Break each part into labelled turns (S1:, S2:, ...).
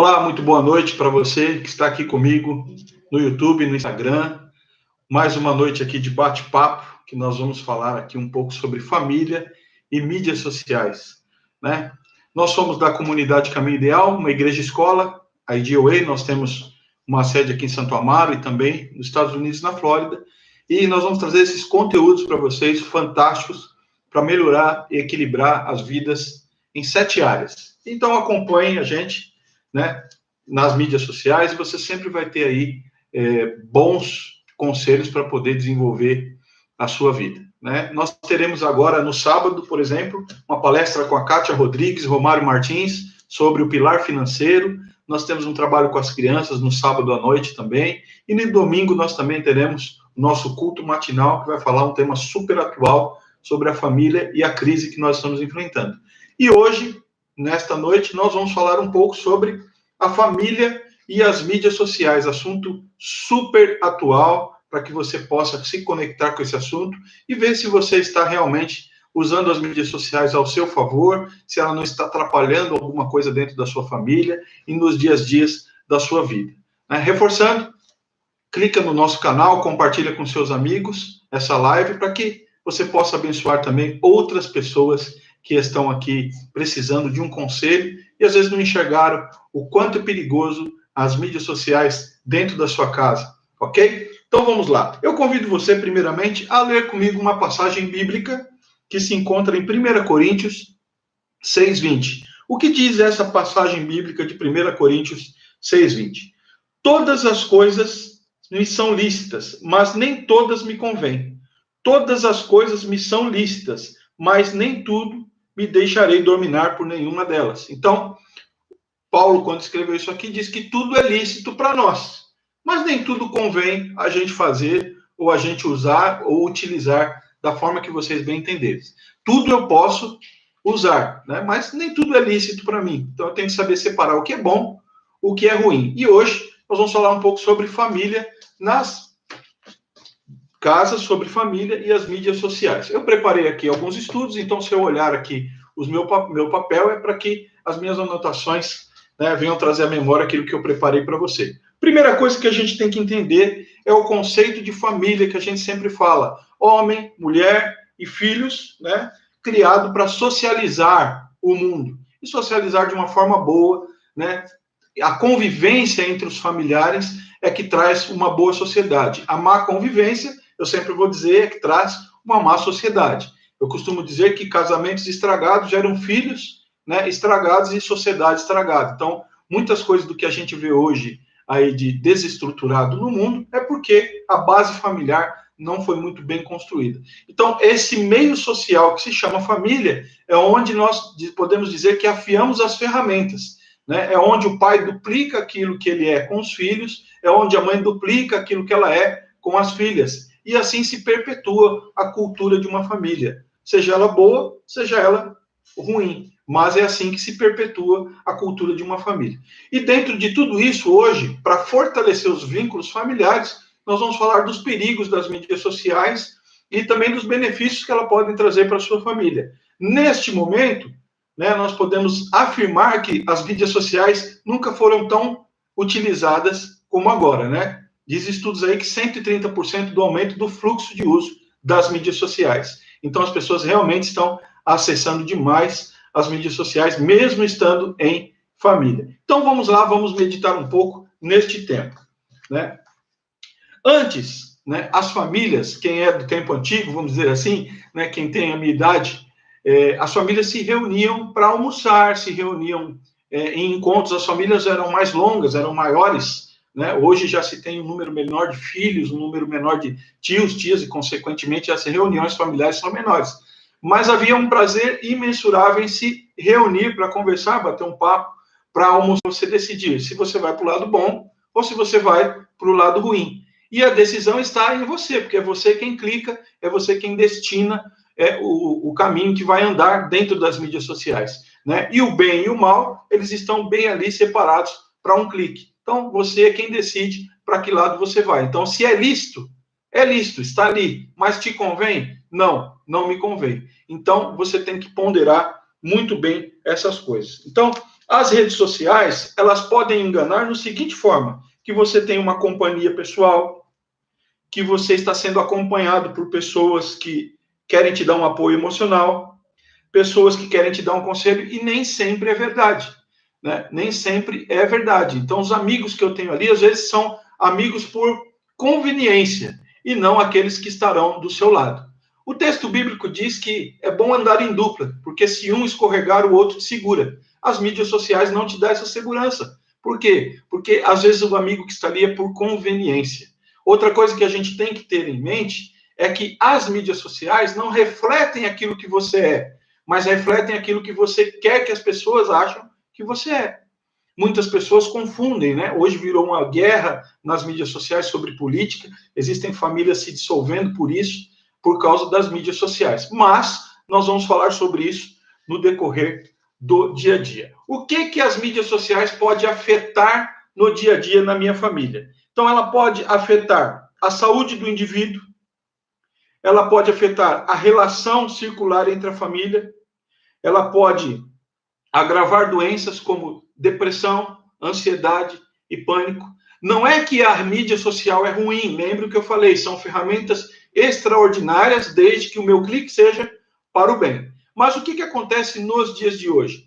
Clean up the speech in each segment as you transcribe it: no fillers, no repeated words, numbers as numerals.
S1: Olá, muito boa noite para você que está aqui comigo no YouTube, no Instagram. Mais uma noite aqui de bate-papo, que nós vamos falar aqui um pouco sobre família e mídias sociais, né? Nós somos da comunidade Caminho Ideal, uma igreja-escola, a IDOA. Nós temos uma sede aqui em Santo Amaro e também nos Estados Unidos, na Flórida, e nós vamos trazer esses conteúdos para vocês, fantásticos, para melhorar e equilibrar as vidas em 7 áreas. Então acompanhem a gente, né, nas mídias sociais, e você sempre vai ter aí bons conselhos para poder desenvolver a sua vida, né? Nós teremos agora, no sábado, por exemplo, uma palestra com a Kátia Rodrigues, Romário Martins, sobre o pilar financeiro. Nós temos um trabalho com as crianças no sábado à noite também, e no domingo nós também teremos o nosso culto matinal, que vai falar um tema super atual sobre a família e a crise que nós estamos enfrentando. E hoje, nesta noite, nós vamos falar um pouco sobre a família e as mídias sociais, assunto super atual, para que você possa se conectar com esse assunto e ver se você está realmente usando as mídias sociais ao seu favor, se ela não está atrapalhando alguma coisa dentro da sua família e nos dias a dias da sua vida, né? Reforçando, clica no nosso canal, compartilha com seus amigos essa live, para que você possa abençoar também outras pessoas que estão aqui precisando de um conselho e às vezes não enxergaram o quanto é perigoso as mídias sociais dentro da sua casa, ok? Então vamos lá. Eu convido você, primeiramente, a ler comigo uma passagem bíblica que se encontra em 1 Coríntios 6:20. O que diz essa passagem bíblica de 1 Coríntios 6:20? Todas as coisas me são lícitas, mas nem todas me convêm. Todas as coisas me são lícitas, mas nem tudo me deixarei dominar por nenhuma delas. Então, Paulo, quando escreveu isso aqui, diz que tudo é lícito para nós, mas nem tudo convém a gente fazer, ou a gente usar, ou utilizar da forma que vocês bem entenderem. Tudo eu posso usar, né? Mas nem tudo é lícito para mim. Então eu tenho que saber separar o que é bom, o que é ruim. E hoje nós vamos falar um pouco sobre família nas casas, sobre família e as mídias sociais. Eu preparei aqui alguns estudos, então se eu olhar aqui meu papel é para que as minhas anotações, né, venham trazer à memória aquilo que eu preparei para você. Primeira coisa que a gente tem que entender é o conceito de família, que a gente sempre fala: homem, mulher e filhos, né, criado para socializar o mundo, e socializar de uma forma boa, né? A convivência entre os familiares é que traz uma boa sociedade. A má convivência, eu sempre vou dizer, é que traz uma má sociedade. Eu costumo dizer que casamentos estragados geram filhos, né, estragados, e sociedade estragada. Então, muitas coisas do que a gente vê hoje aí de desestruturado no mundo é porque a base familiar não foi muito bem construída. Então, esse meio social que se chama família é onde nós podemos dizer que afiamos as ferramentas, né? É onde o pai duplica aquilo que ele é com os filhos, é onde a mãe duplica aquilo que ela é com as filhas. E assim se perpetua a cultura de uma família, seja ela boa, seja ela ruim. Mas é assim que se perpetua a cultura de uma família. E dentro de tudo isso, hoje, para fortalecer os vínculos familiares, nós vamos falar dos perigos das mídias sociais e também dos benefícios que elas podem trazer para a sua família. Neste momento, né, nós podemos afirmar que as mídias sociais nunca foram tão utilizadas como agora, né? Diz estudos aí que 130% do aumento do fluxo de uso das mídias sociais. Então, as pessoas realmente estão acessando demais as mídias sociais, mesmo estando em família. Então, vamos lá, vamos meditar um pouco neste tempo, né? Antes, né, as famílias, quem é do tempo antigo, vamos dizer assim, né, quem tem a minha idade, as famílias se reuniam para almoçar, se reuniam em encontros. As famílias eram mais longas, eram maiores, né? Hoje já se tem um número menor de filhos, um número menor de tios, tias, e, consequentemente, as reuniões familiares são menores. Mas havia um prazer imensurável em se reunir para conversar, bater um papo, para almoçar, você decidir se você vai para o lado bom ou se você vai para o lado ruim. E a decisão está em você, porque é você quem clica, é você quem destina o caminho que vai andar dentro das mídias sociais, né? E o bem e o mal, eles estão bem ali separados para um clique. Então, você é quem decide para que lado você vai. Então, se é lícito, está ali. Mas te convém? Não, não me convém. Então, você tem que ponderar muito bem essas coisas. Então, As redes sociais, elas podem enganar no seguinte forma, que você tem uma companhia pessoal, que você está sendo acompanhado por pessoas que querem te dar um apoio emocional, pessoas que querem te dar um conselho, e nem sempre é verdade, né? Nem sempre é verdade. Então, os amigos que eu tenho ali, às vezes, são amigos por conveniência, e não aqueles que estarão do seu lado. O texto bíblico diz que é bom andar em dupla, porque se um escorregar, o outro te segura. As mídias sociais não te dão essa segurança. Por quê? Porque, às vezes, o amigo que está ali é por conveniência. Outra coisa que a gente tem que ter em mente é que as mídias sociais não refletem aquilo que você é, mas refletem aquilo que você quer que as pessoas acham que você é. Muitas pessoas confundem, né? Hoje virou uma guerra nas mídias sociais sobre política, existem famílias se dissolvendo por isso, por causa das mídias sociais. Mas nós vamos falar sobre isso no decorrer do dia a dia. O que as mídias sociais podem afetar no dia a dia na minha família? Então, ela pode afetar a saúde do indivíduo, ela pode afetar a relação circular entre a família, ela pode agravar doenças como depressão, ansiedade e pânico. Não é que a mídia social é ruim, lembre o que eu falei, são ferramentas extraordinárias, desde que o meu clique seja para o bem. Mas o que acontece nos dias de hoje?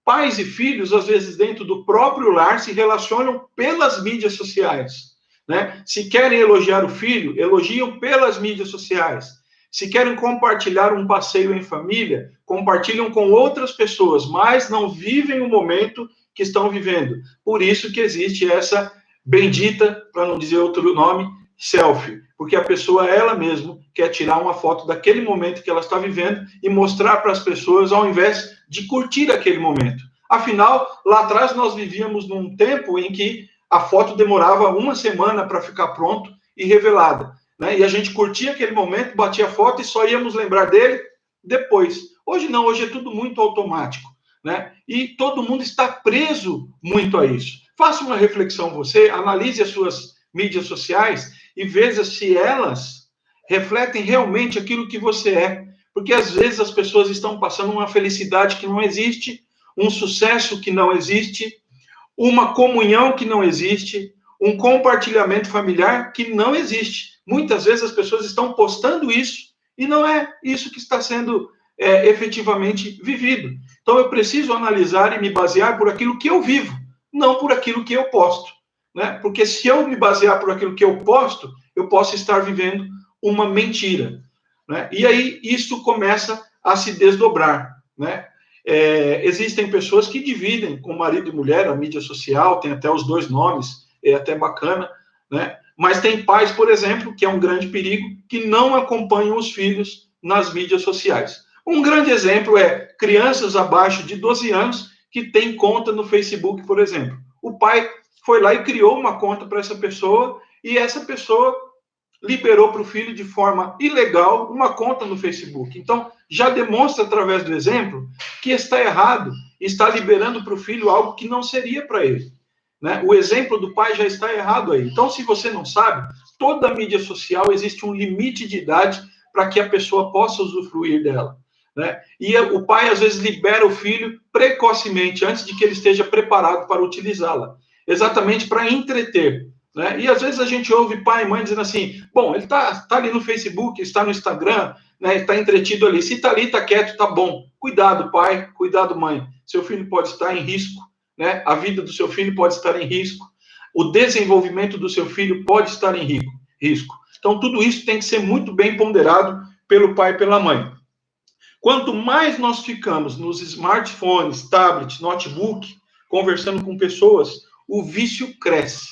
S1: Pais e filhos, às vezes, dentro do próprio lar, se relacionam pelas mídias sociais, né? Se querem elogiar o filho, elogiam pelas mídias sociais. Se querem compartilhar um passeio em família, compartilham com outras pessoas, mas não vivem o momento que estão vivendo. Por isso que existe essa bendita, para não dizer outro nome, selfie. Porque a pessoa, ela mesma, quer tirar uma foto daquele momento que ela está vivendo e mostrar para as pessoas, ao invés de curtir aquele momento. Afinal, lá atrás nós vivíamos num tempo em que a foto demorava uma semana para ficar pronto e revelada, né? E a gente curtia aquele momento, batia a foto e só íamos lembrar dele depois. Hoje não, hoje é tudo muito automático, né? E todo mundo está preso muito a isso. Faça uma reflexão você, analise as suas mídias sociais e veja se elas refletem realmente aquilo que você é. Porque às vezes as pessoas estão passando uma felicidade que não existe, um sucesso que não existe, uma comunhão que não existe, um compartilhamento familiar que não existe. Muitas vezes as pessoas estão postando isso e não é isso que está sendo efetivamente vivido. Então eu preciso analisar e me basear por aquilo que eu vivo, não por aquilo que eu posto, né? Porque se eu me basear por aquilo que eu posto, eu posso estar vivendo uma mentira, né? E aí isso começa a se desdobrar, né? Existem pessoas que dividem com marido e mulher a mídia social, tem até os dois nomes, é até bacana, né? Mas tem pais, por exemplo, que é um grande perigo, que não acompanham os filhos nas mídias sociais. Um grande exemplo é crianças abaixo de 12 anos que têm conta no Facebook, por exemplo. O pai foi lá e criou uma conta para essa pessoa e essa pessoa liberou para o filho de forma ilegal uma conta no Facebook. Então, já demonstra através do exemplo que está errado, está liberando para o filho algo que não seria para ele, né? O exemplo do pai já está errado aí. Então, se você não sabe, toda mídia social existe um limite de idade para que a pessoa possa usufruir dela, né? E o pai, às vezes, libera o filho precocemente, antes de que ele esteja preparado para utilizá-la, exatamente para entreter, né? E às vezes a gente ouve pai e mãe dizendo assim, bom, ele tá ali no Facebook, está no Instagram, né, está entretido ali, se está ali, está quieto, está bom. Cuidado, pai, cuidado, mãe. Seu filho pode estar em risco, né? A vida do seu filho pode estar em risco, o desenvolvimento do seu filho pode estar em risco. Então, tudo isso tem que ser muito bem ponderado pelo pai e pela mãe. Quanto mais nós ficamos nos smartphones, tablets, notebook, conversando com pessoas, o vício cresce,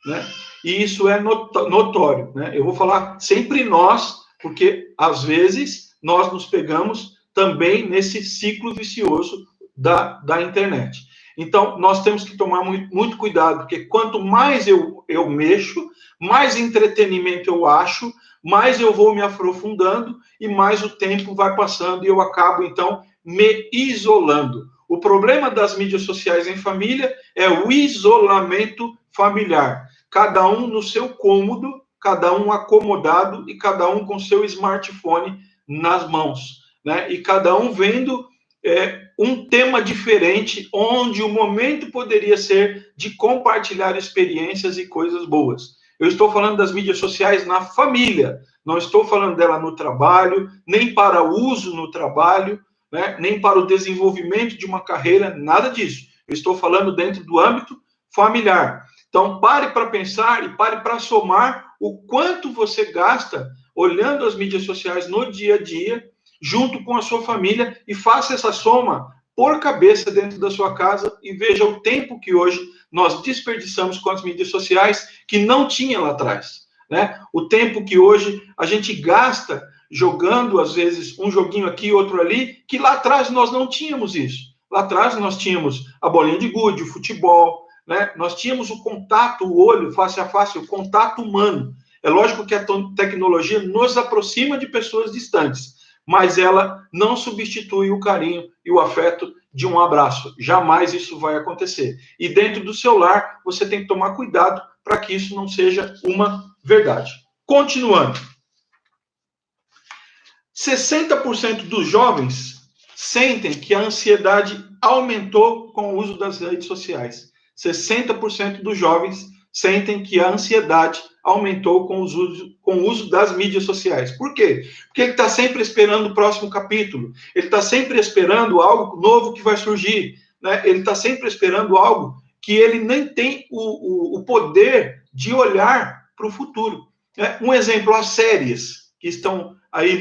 S1: né? E isso é notório, né? Eu vou falar sempre nós, porque às vezes nós nos pegamos também nesse ciclo vicioso da internet. Então, nós temos que tomar muito cuidado, porque quanto mais eu mexo, mais entretenimento eu acho, mais eu vou me aprofundando e mais o tempo vai passando e eu acabo, então, me isolando. O problema das mídias sociais em família é o isolamento familiar. Cada um no seu cômodo, cada um acomodado e cada um com seu smartphone nas mãos, né? E cada um vendo um tema diferente, onde o momento poderia ser de compartilhar experiências e coisas boas. Eu estou falando das mídias sociais na família, não estou falando dela no trabalho, nem para uso no trabalho, né, nem para o desenvolvimento de uma carreira, nada disso. Eu estou falando dentro do âmbito familiar. Então, pare para pensar e pare para somar o quanto você gasta olhando as mídias sociais no dia a dia, junto com a sua família, e faça essa soma por cabeça dentro da sua casa e veja o tempo que hoje nós desperdiçamos com as mídias sociais que não tinha lá atrás, né? O tempo que hoje a gente gasta jogando, às vezes, um joguinho aqui, outro ali, que lá atrás nós não tínhamos isso. Lá atrás nós tínhamos a bolinha de gude, o futebol, né? Nós tínhamos o contato, o olho, face a face, o contato humano. É lógico que a tecnologia nos aproxima de pessoas distantes, mas ela não substitui o carinho e o afeto de um abraço. Jamais isso vai acontecer. E dentro do seu lar, você tem que tomar cuidado para que isso não seja uma verdade. Continuando. 60% dos jovens sentem que a ansiedade aumentou com o uso das redes sociais. 60% dos jovens sentem que a ansiedade aumentou com o uso das mídias sociais. Por quê? Porque ele está sempre esperando o próximo capítulo, ele está sempre esperando algo novo que vai surgir, né? Ele está sempre esperando algo que ele nem tem o poder de olhar para o futuro. Um exemplo, as séries que estão aí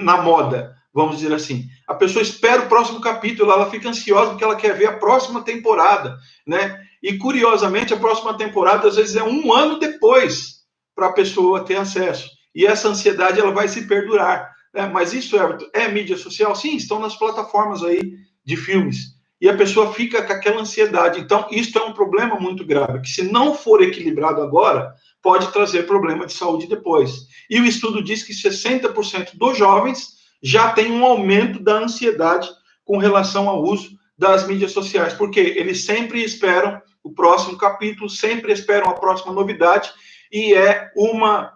S1: na moda, vamos dizer assim. A pessoa espera o próximo capítulo, ela fica ansiosa porque ela quer ver a próxima temporada, né? E, curiosamente, a próxima temporada, às vezes, é um ano depois para a pessoa ter acesso. E essa ansiedade, ela vai se perdurar, né? Mas isso, Everton, é mídia social? Sim, estão nas plataformas aí de filmes. E a pessoa fica com aquela ansiedade. Então, isso é um problema muito grave, que se não for equilibrado agora, pode trazer problema de saúde depois. E o estudo diz que 60% dos jovens já tem um aumento da ansiedade com relação ao uso das mídias sociais, porque eles sempre esperam o próximo capítulo, sempre esperam a próxima novidade, e é uma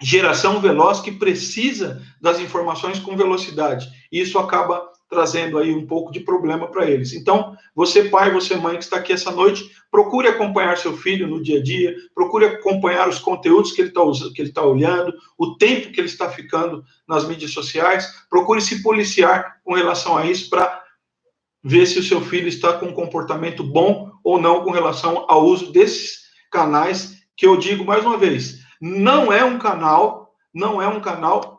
S1: geração veloz que precisa das informações com velocidade. E isso acaba trazendo aí um pouco de problema para eles. Então, você pai, você mãe que está aqui essa noite, procure acompanhar seu filho no dia a dia, procure acompanhar os conteúdos que ele está olhando, o tempo que ele está ficando nas mídias sociais, procure se policiar com relação a isso para ver se o seu filho está com um comportamento bom ou não com relação ao uso desses canais, que eu digo mais uma vez, não é um canal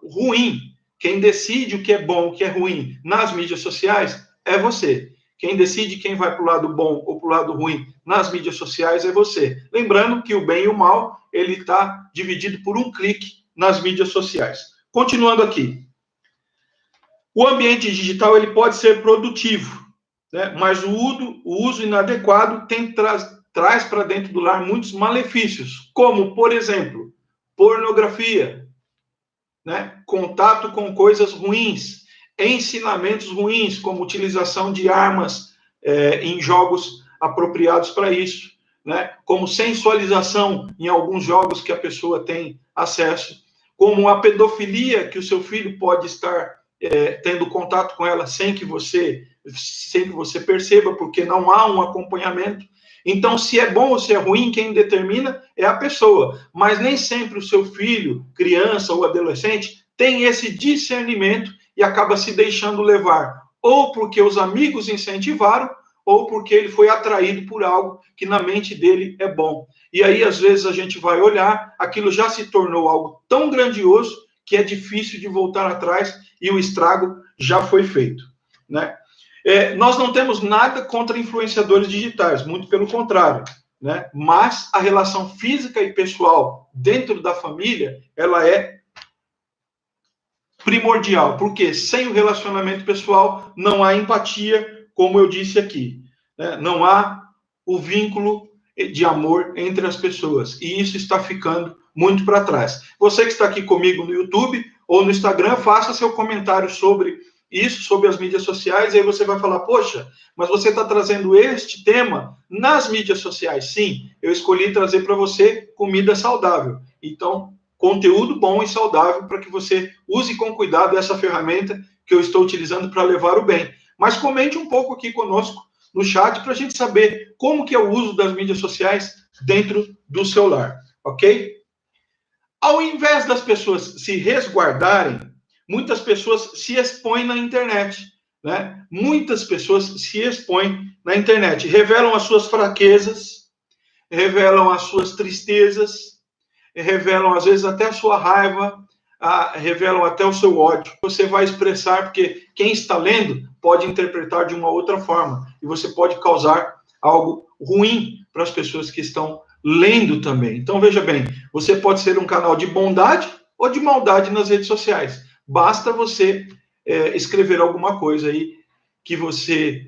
S1: ruim. Quem decide o que é bom, o que é ruim nas mídias sociais é você. Quem decide quem vai para o lado bom ou para o lado ruim nas mídias sociais é você. Lembrando que o bem e o mal, ele está dividido por um clique nas mídias sociais. Continuando aqui. O ambiente digital, ele pode ser produtivo, né? Mas o uso inadequado traz para dentro do lar muitos malefícios, como, por exemplo, pornografia, né? Contato com coisas ruins, ensinamentos ruins, como utilização de armas em jogos apropriados para isso, né? Como sensualização em alguns jogos que a pessoa tem acesso, como a pedofilia, que o seu filho pode estar tendo contato com ela sem que você perceba, porque não há um acompanhamento. Então, se é bom ou se é ruim, quem determina é a pessoa. Mas nem sempre o seu filho, criança ou adolescente, tem esse discernimento e acaba se deixando levar, ou porque os amigos incentivaram, ou porque ele foi atraído por algo que na mente dele é bom. E aí, às vezes, a gente vai olhar, aquilo já se tornou algo tão grandioso que é difícil de voltar atrás e o estrago já foi feito, né? Nós não temos nada contra influenciadores digitais, muito pelo contrário, né? Mas a relação física e pessoal dentro da família, ela é primordial, porque sem o relacionamento pessoal não há empatia, como eu disse aqui, né? Não há o vínculo de amor entre as pessoas, e isso está ficando muito para trás. Você que está aqui comigo no YouTube ou no Instagram, faça seu comentário sobre isso, sobre as mídias sociais, e aí você vai falar, poxa, mas você está trazendo este tema nas mídias sociais. Sim, eu escolhi trazer para você comida saudável. Então, conteúdo bom e saudável para que você use com cuidado essa ferramenta que eu estou utilizando para levar o bem. Mas comente um pouco aqui conosco no chat para a gente saber como que é o uso das mídias sociais dentro do seu lar, ok? Ao invés das pessoas se resguardarem, muitas pessoas se expõem na internet, né? Muitas pessoas se expõem na internet, revelam as suas fraquezas, revelam as suas tristezas, revelam às vezes até a sua raiva, revelam até o seu ódio. Você vai expressar, porque quem está lendo pode interpretar de uma outra forma, e você pode causar algo ruim para as pessoas que estão lendo também. Então, veja bem, você pode ser um canal de bondade ou de maldade nas redes sociais. Basta você escrever alguma coisa aí que você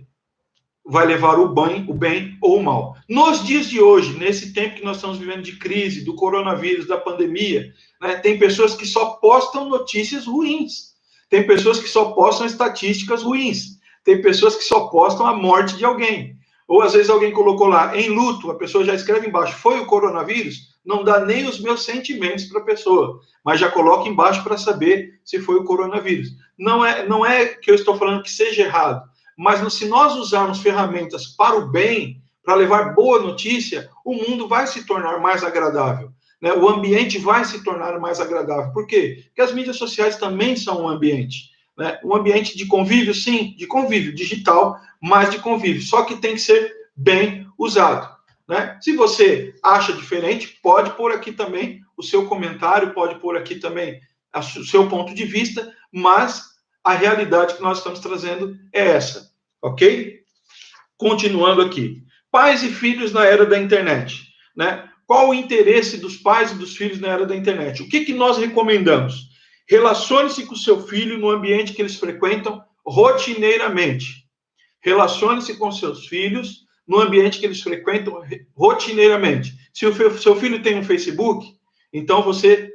S1: vai levar o bem ou o mal. Nos dias de hoje, nesse tempo que nós estamos vivendo de crise, do coronavírus, da pandemia, né, tem pessoas que só postam notícias ruins. Tem pessoas que só postam estatísticas ruins. Tem pessoas que só postam a morte de alguém. Ou às vezes alguém colocou lá, em luto, a pessoa já escreve embaixo, foi o coronavírus? Não dá nem os meus sentimentos para a pessoa, mas já coloca embaixo para saber se foi o coronavírus. Não é que eu estou falando que seja errado, mas se nós usarmos ferramentas para o bem, para levar boa notícia, o mundo vai se tornar mais agradável, né? O ambiente vai se tornar mais agradável. Por quê? Porque as mídias sociais também são um ambiente, né? Um ambiente de convívio, sim, de convívio digital, mas de convívio, só que tem que ser bem usado, né? Se você acha diferente, pode pôr aqui também o seu comentário, pode pôr aqui também o seu ponto de vista, mas a realidade que nós estamos trazendo é essa, ok? Continuando aqui. Pais e filhos na era da internet, né? Qual o interesse dos pais e dos filhos na era da internet? O que nós recomendamos? Relacione-se com o seu filho no ambiente que eles frequentam rotineiramente. Relacione-se com seus filhos no ambiente que eles frequentam rotineiramente. Se o seu filho tem um Facebook, então você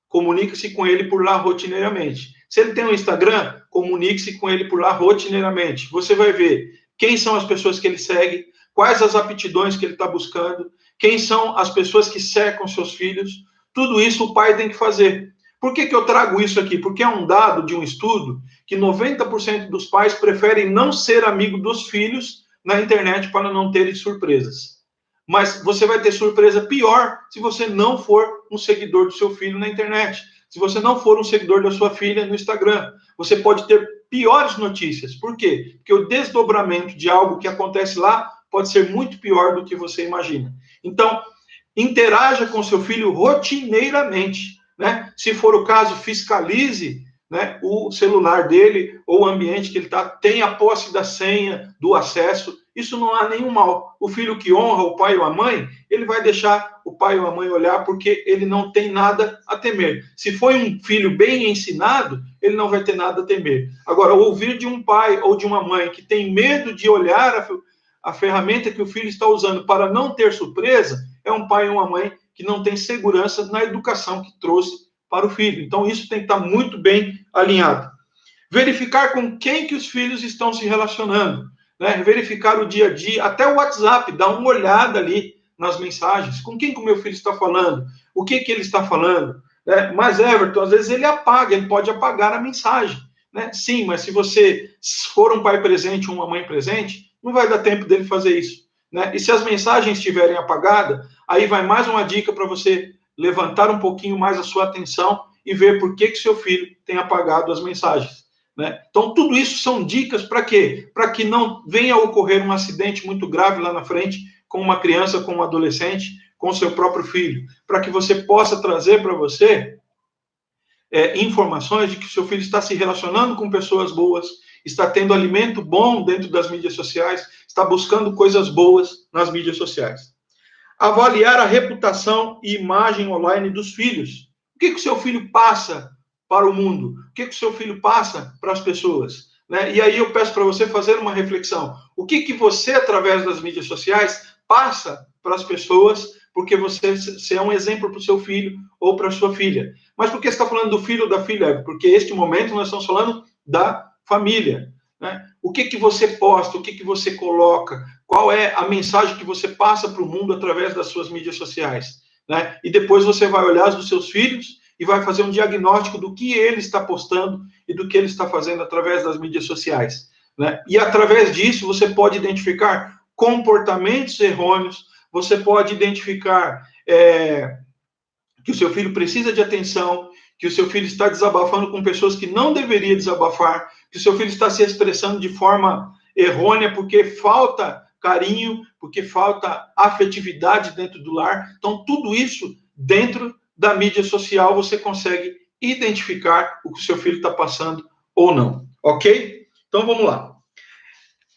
S1: comunica-se com ele por lá rotineiramente. Se ele tem um Instagram, comunique-se com ele por lá rotineiramente. Você vai ver quem são as pessoas que ele segue, quais as aptidões que ele está buscando, quem são as pessoas que cercam seus filhos. Tudo isso o pai tem que fazer. Por que eu trago isso aqui? Porque é um dado de um estudo que 90% dos pais preferem não ser amigo dos filhos na internet para não terem surpresas. Mas você vai ter surpresa pior se você não for um seguidor do seu filho na internet. Se você não for um seguidor da sua filha no Instagram. Você pode ter piores notícias. Por quê? Porque o desdobramento de algo que acontece lá pode ser muito pior do que você imagina. Então, interaja com seu filho rotineiramente, né? Se for o caso, fiscalize, né, o celular dele ou o ambiente que ele está, tenha a posse da senha, do acesso. Isso não há nenhum mal. O filho que honra o pai ou a mãe, ele vai deixar o pai ou a mãe olhar porque ele não tem nada a temer. Se foi um filho bem ensinado, ele não vai ter nada a temer. Agora, ouvir de um pai ou de uma mãe que tem medo de olhar a ferramenta que o filho está usando para não ter surpresa, é um pai ou uma mãe que não tem segurança na educação que trouxe para o filho. Então, isso tem que estar muito bem alinhado. Verificar com quem que os filhos estão se relacionando, né? Verificar o dia a dia, até o WhatsApp, dar uma olhada ali nas mensagens. Com quem que o meu filho está falando? O que que ele está falando? Né? Mas, Everton, às vezes ele apaga, ele pode apagar a mensagem, né? Sim, mas se você for um pai presente ou uma mãe presente, não vai dar tempo dele fazer isso, né? E se as mensagens estiverem apagadas, aí vai mais uma dica para você levantar um pouquinho mais a sua atenção e ver por que seu filho tem apagado as mensagens, né? Então, tudo isso são dicas para quê? Para que não venha a ocorrer um acidente muito grave lá na frente com uma criança, com um adolescente, com seu próprio filho, para que você possa trazer para você informações de que o seu filho está se relacionando com pessoas boas, está tendo alimento bom dentro das mídias sociais, está buscando coisas boas nas mídias sociais. Avaliar a reputação e imagem online dos filhos. O que o seu filho passa para o mundo? O que o seu filho passa para as pessoas? Né? E aí eu peço para você fazer uma reflexão. O que você, através das mídias sociais, passa para as pessoas, porque você é um exemplo para o seu filho ou para a sua filha. Mas por que você está falando do filho ou da filha? Porque neste momento nós estamos falando da família. Né? O que você posta, o que você coloca, qual é a mensagem que você passa para o mundo através das suas mídias sociais, né? E depois você vai olhar as dos seus filhos e vai fazer um diagnóstico do que ele está postando e do que ele está fazendo através das mídias sociais, né? E através disso você pode identificar comportamentos errôneos, você pode identificar que o seu filho precisa de atenção, que o seu filho está desabafando com pessoas que não deveria desabafar, que o seu filho está se expressando de forma errônea porque falta carinho, porque falta afetividade dentro do lar. Então, tudo isso dentro da mídia social você consegue identificar o que o seu filho está passando ou não, ok? Então, vamos lá.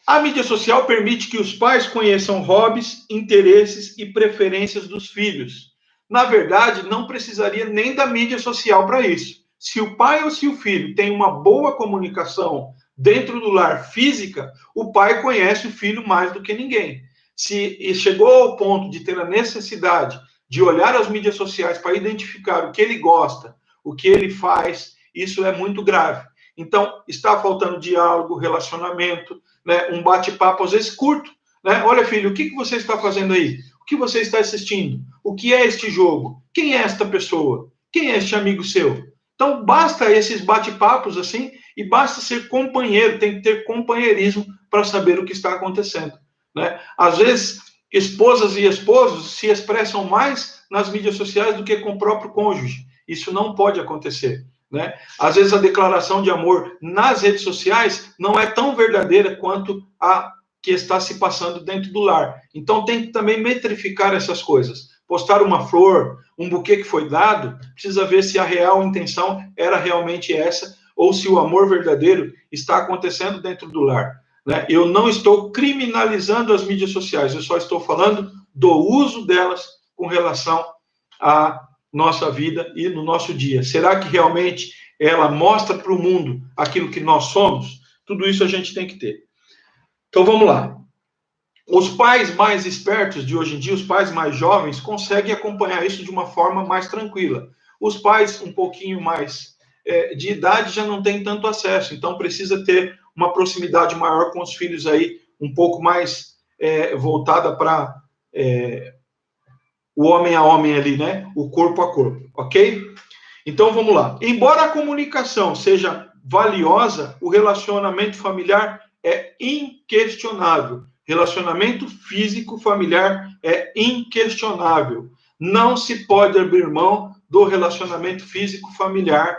S1: A mídia social permite que os pais conheçam hobbies, interesses e preferências dos filhos. Na verdade, não precisaria nem da mídia social para isso. Se o pai ou se o filho tem uma boa comunicação dentro do lar física, o pai conhece o filho mais do que ninguém. Se chegou ao ponto de ter a necessidade de olhar as mídias sociais para identificar o que ele gosta, o que ele faz, isso é muito grave. Então, está faltando diálogo, relacionamento, né, um bate-papo, às vezes curto. Né? Olha, filho, o que você está fazendo aí? O que você está assistindo? O que é este jogo? Quem é esta pessoa? Quem é este amigo seu? Então, basta esses bate-papos assim, e basta ser companheiro, tem que ter companheirismo para saber o que está acontecendo. Né? Às vezes, esposas e esposos se expressam mais nas mídias sociais do que com o próprio cônjuge. Isso não pode acontecer. Né? Às vezes, a declaração de amor nas redes sociais não é tão verdadeira quanto a que está se passando dentro do lar. Então, tem que também metrificar essas coisas. Postar uma flor, um buquê que foi dado, precisa ver se a real intenção era realmente essa, ou se o amor verdadeiro está acontecendo dentro do lar. Né? Eu não estou criminalizando as mídias sociais, eu só estou falando do uso delas com relação à nossa vida e no nosso dia. Será que realmente ela mostra para o mundo aquilo que nós somos? Tudo isso a gente tem que ter. Então, vamos lá. Os pais mais espertos de hoje em dia, os pais mais jovens, conseguem acompanhar isso de uma forma mais tranquila. Os pais um pouquinho mais de idade já não têm tanto acesso, então precisa ter uma proximidade maior com os filhos aí, um pouco mais voltada para o homem a homem ali, né? O corpo a corpo, ok? Então, vamos lá. Embora a comunicação seja valiosa, o relacionamento familiar é inquestionável. Relacionamento físico familiar é inquestionável. Não se pode abrir mão do relacionamento físico familiar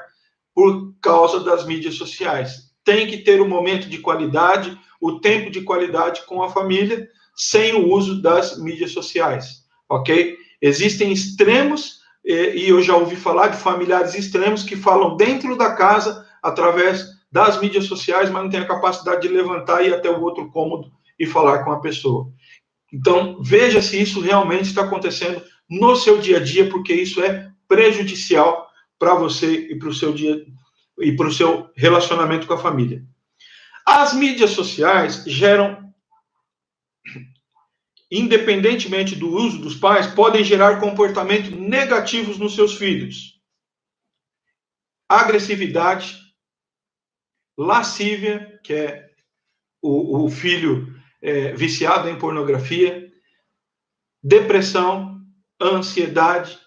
S1: por causa das mídias sociais. Tem que ter um momento de qualidade, o tempo de qualidade com a família, sem o uso das mídias sociais, ok? Existem extremos, e eu já ouvi falar de familiares extremos que falam dentro da casa, através das mídias sociais, mas não tem a capacidade de levantar e ir até o outro cômodo e falar com a pessoa. Então, veja se isso realmente está acontecendo no seu dia a dia, porque isso é prejudicial para você e para o seu dia e para o seu relacionamento com a família. As mídias sociais geram, independentemente do uso dos pais, podem gerar comportamentos negativos nos seus filhos. Agressividade, lascívia, que é o filho viciado em pornografia, depressão, ansiedade,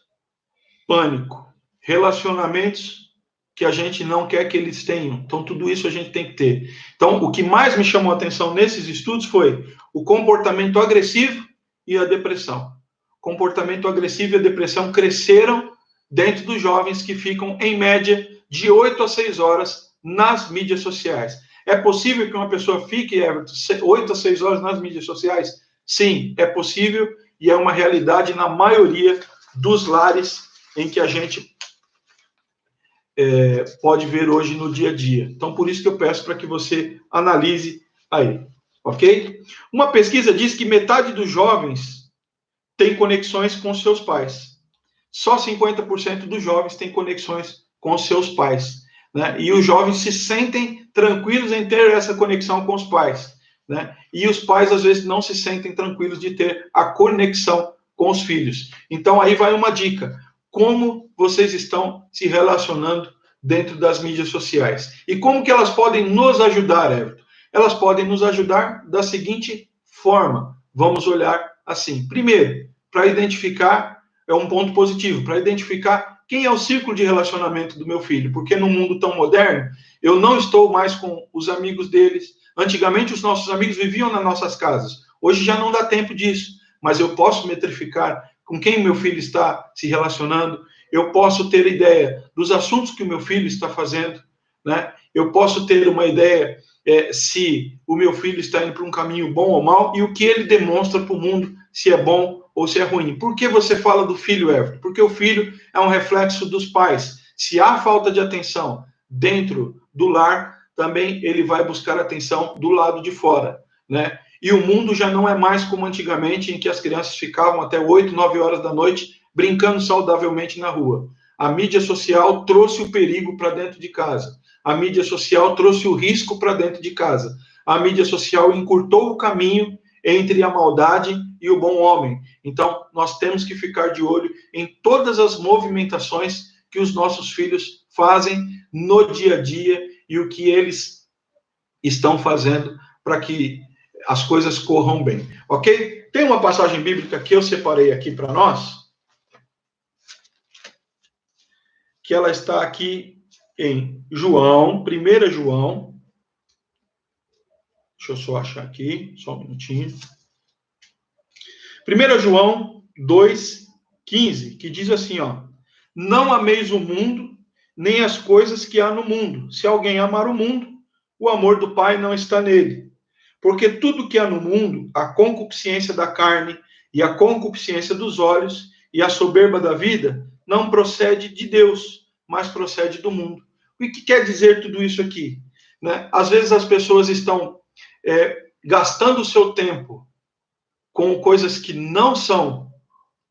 S1: pânico, relacionamentos que a gente não quer que eles tenham. Então, tudo isso a gente tem que ter. Então, o que mais me chamou a atenção nesses estudos foi o comportamento agressivo e a depressão. Comportamento agressivo e a depressão cresceram dentro dos jovens que ficam, em média, de 8 a 6 horas nas mídias sociais. É possível que uma pessoa fique 8 a 6 horas nas mídias sociais? Sim, é possível e é uma realidade na maioria dos lares em que a gente pode ver hoje no dia a dia. Então, por isso que eu peço para que você analise aí, ok? Uma pesquisa diz que metade dos jovens tem conexões com seus pais. Só 50% dos jovens têm conexões com seus pais. Né? E os jovens se sentem tranquilos em ter essa conexão com os pais. Né? E os pais, às vezes, não se sentem tranquilos de ter a conexão com os filhos. Então, aí vai uma dica. Como vocês estão se relacionando dentro das mídias sociais? E como que elas podem nos ajudar, Everton? Elas podem nos ajudar da seguinte forma. Vamos olhar assim. Primeiro, para identificar, é um ponto positivo, para identificar quem é o círculo de relacionamento do meu filho? Porque num mundo tão moderno, eu não estou mais com os amigos deles. Antigamente, os nossos amigos viviam nas nossas casas. Hoje já não dá tempo disso, mas eu posso metrificar com quem meu filho está se relacionando, eu posso ter ideia dos assuntos que o meu filho está fazendo, né? Eu posso ter uma ideia se o meu filho está indo para um caminho bom ou mal e o que ele demonstra para o mundo, se é bom ou se é ruim. Por que você fala do filho, Everton? Porque o filho é um reflexo dos pais. Se há falta de atenção dentro do lar, também ele vai buscar atenção do lado de fora, né? E o mundo já não é mais como antigamente, em que as crianças ficavam até 8, 9 horas da noite brincando saudavelmente na rua. A mídia social trouxe o perigo para dentro de casa. A mídia social trouxe o risco para dentro de casa. A mídia social encurtou o caminho entre a maldade e o bom homem. Então, nós temos que ficar de olho em todas as movimentações que os nossos filhos fazem no dia a dia e o que eles estão fazendo para que as coisas corram bem, ok? Tem uma passagem bíblica que eu separei aqui para nós, que ela está aqui em João, 1 João, deixa eu só achar aqui, só um minutinho. 1 João 2,15, que diz assim, ó, não ameis o mundo, nem as coisas que há no mundo. Se alguém amar o mundo, o amor do Pai não está nele. Porque tudo que há no mundo, a concupiscência da carne e a concupiscência dos olhos e a soberba da vida, não procede de Deus, mas procede do mundo. O que quer dizer tudo isso aqui? Né? Às vezes as pessoas estão gastando o seu tempo com coisas que não são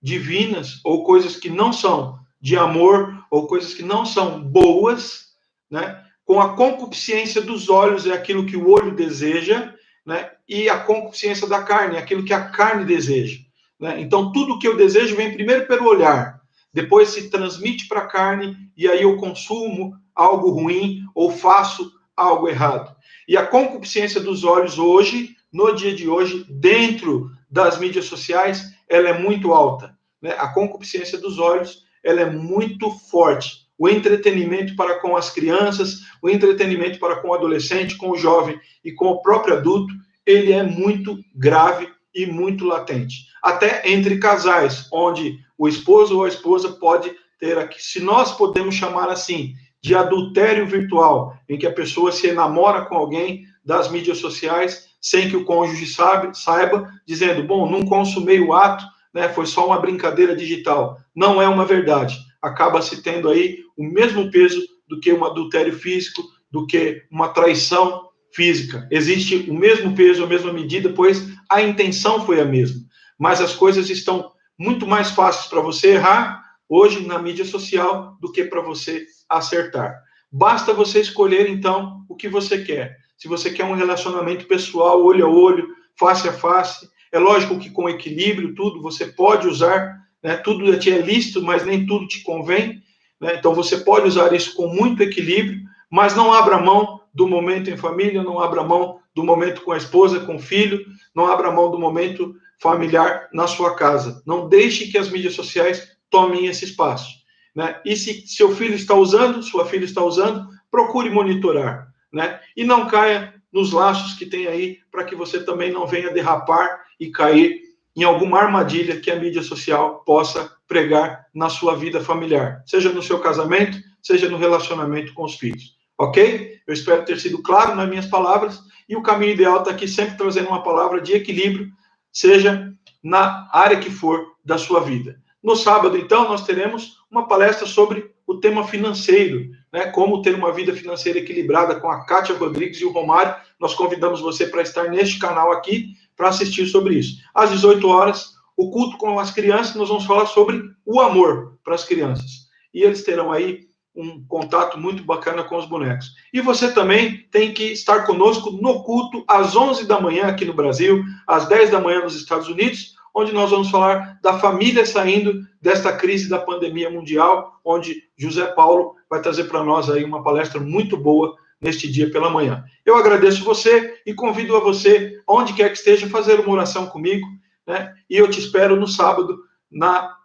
S1: divinas, ou coisas que não são de amor, ou coisas que não são boas, né? Com a concupiscência dos olhos, é aquilo que o olho deseja, né? E a concupiscência da carne, é aquilo que a carne deseja. Né? Então, tudo que eu desejo vem primeiro pelo olhar, depois se transmite para a carne, e aí eu consumo algo ruim, ou faço algo errado. E a concupiscência dos olhos hoje, no dia de hoje, dentro das mídias sociais, ela é muito alta. Né? A concupiscência dos olhos, ela é muito forte. O entretenimento para com as crianças, o entretenimento para com o adolescente, com o jovem e com o próprio adulto, ele é muito grave e muito latente. Até entre casais, onde o esposo ou a esposa pode ter aqui, se nós podemos chamar assim, de adultério virtual, em que a pessoa se enamora com alguém das mídias sociais, sem que o cônjuge saiba, dizendo, bom, não consumei o ato, né, foi só uma brincadeira digital. Não é uma verdade. Acaba se tendo aí o mesmo peso do que um adultério físico, do que uma traição física. Existe o mesmo peso, a mesma medida, pois a intenção foi a mesma. Mas as coisas estão muito mais fáceis para você errar hoje na mídia social do que para você acertar. Basta você escolher, então, o que você quer. Se você quer um relacionamento pessoal, olho a olho, face a face, é lógico que com equilíbrio, tudo, você pode usar, né, tudo te é lícito, mas nem tudo te convém, né, então você pode usar isso com muito equilíbrio, mas não abra mão do momento em família, não abra mão do momento com a esposa, com o filho, não abra mão do momento familiar na sua casa. Não deixe que as mídias sociais tomem esse espaço. Né? E se seu filho está usando, sua filha está usando, procure monitorar. Né? E não caia nos laços que tem aí, para que você também não venha derrapar e cair em alguma armadilha que a mídia social possa pregar na sua vida familiar, seja no seu casamento, seja no relacionamento com os filhos. Ok? Eu espero ter sido claro nas minhas palavras, e o caminho ideal está aqui sempre trazendo uma palavra de equilíbrio, seja na área que for da sua vida. No sábado, então, nós teremos uma palestra sobre o tema financeiro, né? Como ter uma vida financeira equilibrada, com a Kátia Rodrigues e o Romário. Nós convidamos você para estar neste canal aqui, para assistir sobre isso. Às 18 horas, o culto com as crianças, nós vamos falar sobre o amor para as crianças. E eles terão aí um contato muito bacana com os bonecos. E você também tem que estar conosco no culto às 11 da manhã aqui no Brasil, às 10 da manhã nos Estados Unidos, onde nós vamos falar da família saindo desta crise da pandemia mundial, onde José Paulo vai trazer para nós aí uma palestra muito boa neste dia pela manhã. Eu agradeço você e convido a você, onde quer que esteja, fazer uma oração comigo, né? E eu te espero no sábado, na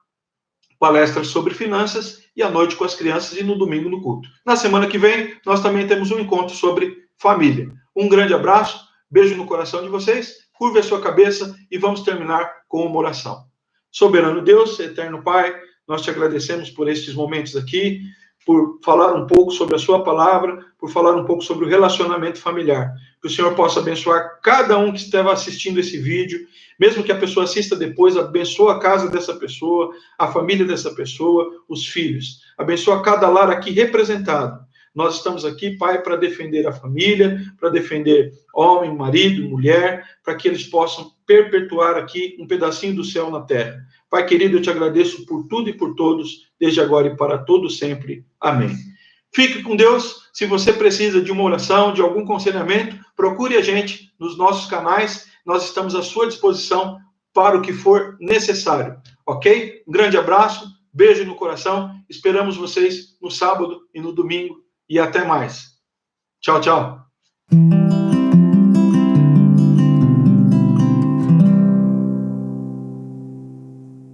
S1: palestra sobre finanças e à noite com as crianças e no domingo no culto. Na semana que vem, nós também temos um encontro sobre família. Um grande abraço, beijo no coração de vocês, curve a sua cabeça e vamos terminar com uma oração. Soberano Deus, eterno Pai, nós te agradecemos por estes momentos aqui, por falar um pouco sobre a sua palavra, por falar um pouco sobre o relacionamento familiar. Que o Senhor possa abençoar cada um que estava assistindo esse vídeo, mesmo que a pessoa assista depois, abençoa a casa dessa pessoa, a família dessa pessoa, os filhos. Abençoa cada lar aqui representado. Nós estamos aqui, Pai, para defender a família, para defender homem, marido, mulher, para que eles possam perpetuar aqui um pedacinho do céu na terra. Pai querido, eu te agradeço por tudo e por todos, desde agora e para todo sempre. Amém. Fique com Deus. Se você precisa de uma oração, de algum aconselhamento, procure a gente nos nossos canais. Nós estamos à sua disposição para o que for necessário. Ok? Um grande abraço, beijo no coração. Esperamos vocês no sábado e no domingo. E até mais. Tchau, tchau.